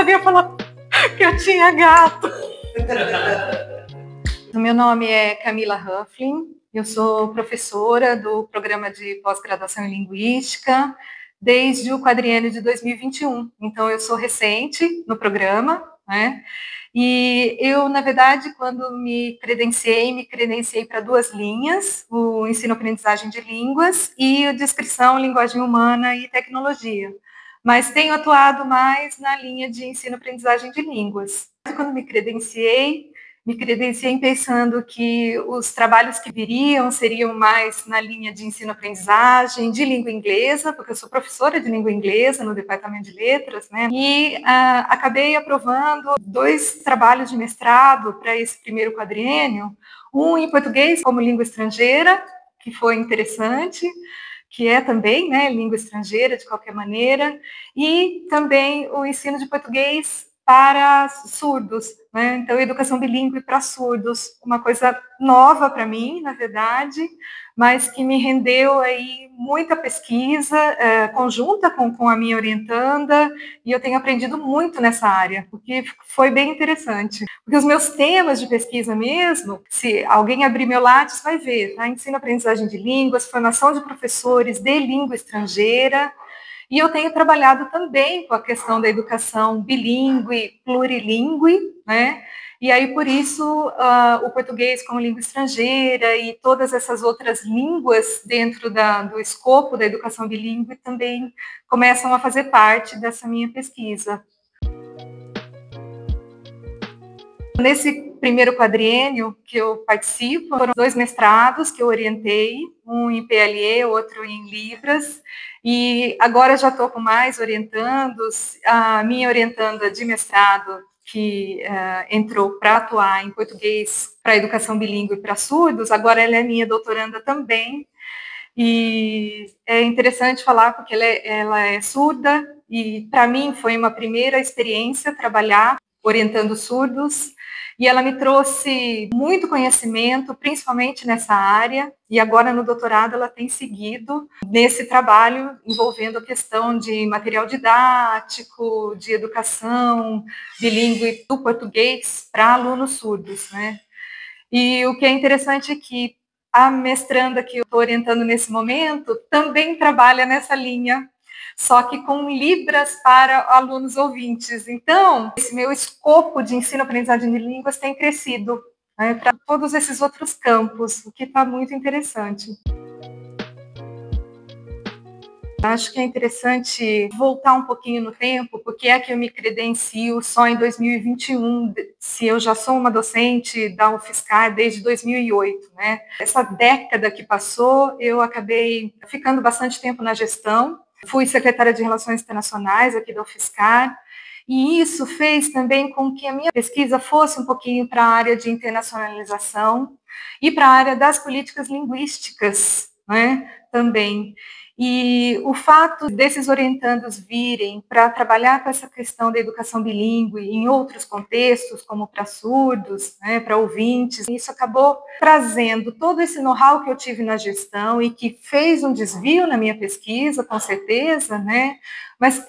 sabia falar que eu tinha gato. O meu nome é Camila Hufflin, eu sou professora do programa de pós-graduação em Linguística desde o quadriênio de 2021. Então, eu sou recente no programa, né? E eu, na verdade, quando me credenciei para duas linhas, o ensino-aprendizagem de línguas e a descrição, linguagem humana e tecnologia. Mas tenho atuado mais na linha de ensino-aprendizagem de línguas. Quando me credenciei pensando que os trabalhos que viriam seriam mais na linha de ensino-aprendizagem, de língua inglesa, porque eu sou professora de língua inglesa no Departamento de Letras, né? E acabei aprovando 2 trabalhos de mestrado para esse primeiro quadriênio, um em português como língua estrangeira, que foi interessante, que é também, né, língua estrangeira de qualquer maneira, e também o ensino de português para surdos, né? Então, educação bilíngue para surdos, uma coisa nova para mim, na verdade, mas que me rendeu aí muita pesquisa conjunta com a minha orientanda, e eu tenho aprendido muito nessa área, porque foi bem interessante. Porque os meus temas de pesquisa mesmo, se alguém abrir meu Lattes, vai ver, tá? Ensino-aprendizagem de línguas, formação de professores de língua estrangeira, e eu tenho trabalhado também com a questão da educação bilíngue, plurilíngue, né? E aí, por isso, o português como língua estrangeira e todas essas outras línguas dentro do escopo da educação bilíngue também começam a fazer parte dessa minha pesquisa. Nesse primeiro quadriênio que eu participo, foram 2 mestrados que eu orientei, um em PLE, outro em Libras, e agora já estou com mais orientandos. A minha orientanda de mestrado, que entrou para atuar em português para educação bilíngue para surdos, agora ela é minha doutoranda também, e é interessante falar porque ela é surda, e para mim foi uma primeira experiência trabalhar orientando surdos, e ela me trouxe muito conhecimento, principalmente nessa área, e agora no doutorado ela tem seguido nesse trabalho envolvendo a questão de material didático, de educação bilíngue do português para alunos surdos, né? E o que é interessante é que a mestranda que eu estou orientando nesse momento também trabalha nessa linha, só que com Libras para alunos ouvintes. Então, esse meu escopo de ensino-aprendizagem de línguas tem crescido, né, para todos esses outros campos, o que está muito interessante. Acho que é interessante voltar um pouquinho no tempo, porque é que eu me credencio só em 2021, se eu já sou uma docente da UFSCar desde 2008, né? Essa década que passou, eu acabei ficando bastante tempo na gestão, fui secretária de Relações Internacionais aqui da UFSCar, e isso fez também com que a minha pesquisa fosse um pouquinho para a área de internacionalização e para a área das políticas linguísticas, né, também. E o fato desses orientandos virem para trabalhar com essa questão da educação bilíngue em outros contextos, como para surdos, né, para ouvintes, isso acabou trazendo todo esse know-how que eu tive na gestão e que fez um desvio na minha pesquisa, com certeza, né, mas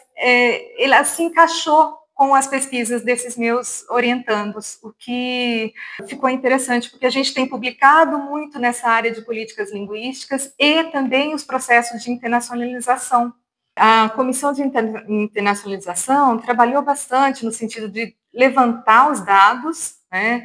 ele se encaixou com as pesquisas desses meus orientandos, o que ficou interessante, porque a gente tem publicado muito nessa área de políticas linguísticas e também os processos de internacionalização. A Comissão de Internacionalização trabalhou bastante no sentido de levantar os dados, né,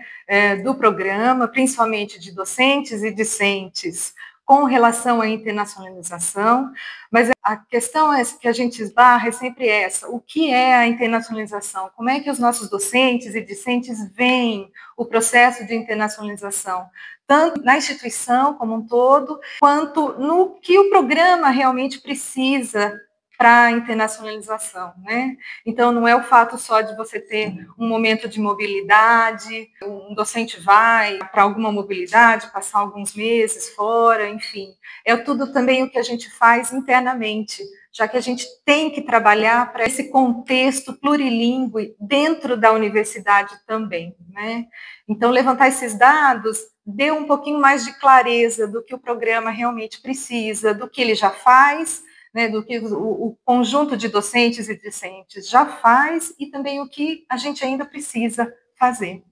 do programa, principalmente de docentes e discentes, com relação à internacionalização, mas a questão que a gente esbarra é sempre essa: o que é a internacionalização? Como é que os nossos docentes e discentes veem o processo de internacionalização, tanto na instituição como um todo, quanto no que o programa realmente precisa para a internacionalização, né? Então, não é o fato só de você ter um momento de mobilidade, um docente vai para alguma mobilidade, passar alguns meses fora, enfim. É tudo também o que a gente faz internamente, já que a gente tem que trabalhar para esse contexto plurilíngue dentro da universidade também, né? Então, levantar esses dados deu um pouquinho mais de clareza do que o programa realmente precisa, do que ele já faz, né, do que o conjunto de docentes e discentes já faz e também o que a gente ainda precisa fazer.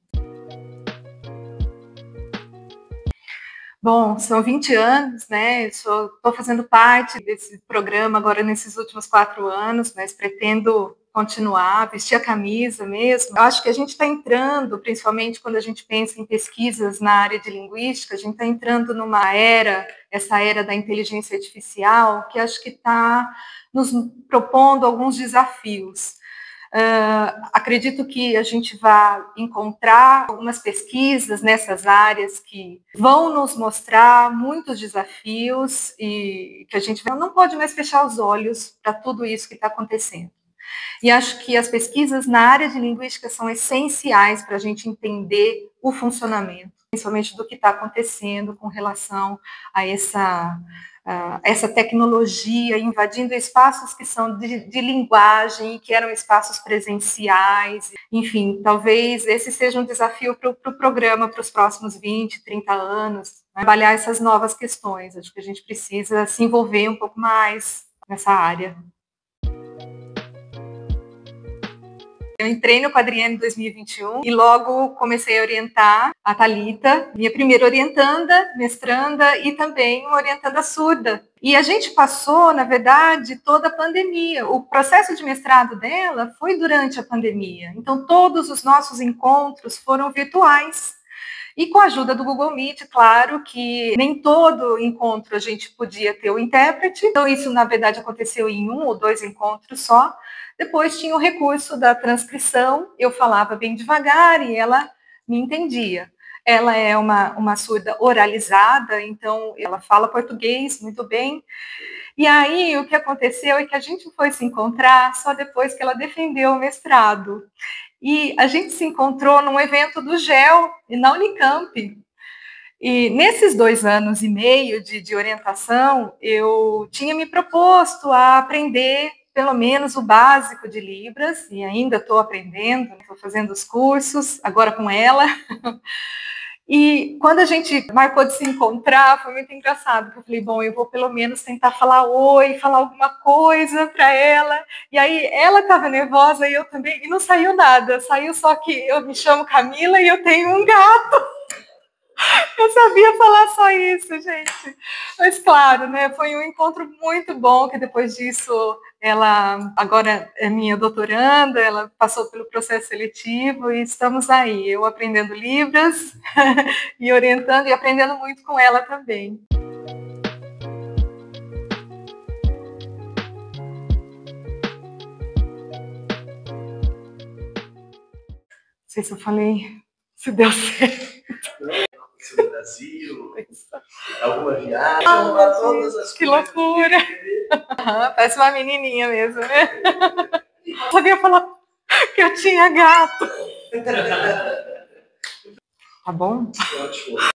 Bom, são 20 anos, né? Estou fazendo parte desse programa agora nesses últimos 4 anos, mas pretendo continuar, vestir a camisa mesmo. Eu acho que a gente está entrando, principalmente quando a gente pensa em pesquisas na área de linguística, a gente está entrando numa era, essa era da inteligência artificial, que acho que está nos propondo alguns desafios. Acredito que a gente vai encontrar algumas pesquisas nessas áreas que vão nos mostrar muitos desafios e que a gente não pode mais fechar os olhos para tudo isso que está acontecendo. E acho que as pesquisas na área de linguística são essenciais para a gente entender o funcionamento, principalmente do que está acontecendo com relação a essa tecnologia invadindo espaços que são de linguagem, que eram espaços presenciais. Enfim, talvez esse seja um desafio para o programa para os próximos 20, 30 anos, né? Trabalhar essas novas questões. Acho que a gente precisa se envolver um pouco mais nessa área. Eu entrei no Quadriênio em 2021 e logo comecei a orientar a Thalita, minha primeira orientanda, mestranda e também uma orientanda surda. E a gente passou, na verdade, toda a pandemia. O processo de mestrado dela foi durante a pandemia. Então, todos os nossos encontros foram virtuais. E com a ajuda do Google Meet, claro que nem todo encontro a gente podia ter o intérprete. Então, isso, na verdade, aconteceu em 1 ou 2 encontros só. Depois tinha o recurso da transcrição, eu falava bem devagar e ela me entendia. Ela é uma surda oralizada, então ela fala português muito bem. E aí o que aconteceu é que a gente foi se encontrar só depois que ela defendeu o mestrado. E a gente se encontrou num evento do GEL, na Unicamp. E nesses 2 anos e meio de orientação, eu tinha me proposto a aprender pelo menos o básico de Libras, e ainda estou aprendendo, estou fazendo os cursos, agora com ela. E quando a gente marcou de se encontrar, foi muito engraçado, porque eu falei, bom, eu vou pelo menos tentar falar oi, falar alguma coisa para ela. E aí ela estava nervosa e eu também, e não saiu nada, saiu só que eu me chamo Camila e eu tenho um gato. Eu sabia falar só isso, gente. Mas claro, né? Foi um encontro muito bom, que depois disso ela agora é minha doutoranda, ela passou pelo processo seletivo e estamos aí, eu aprendendo Libras e orientando e aprendendo muito com ela também. Não sei se eu falei, se deu certo. No Brasil, alguma viagem, para todas as que coisas. Que loucura! Parece uma menininha mesmo, né? Eu sabia falar que eu tinha gato. Tá bom? Ótimo.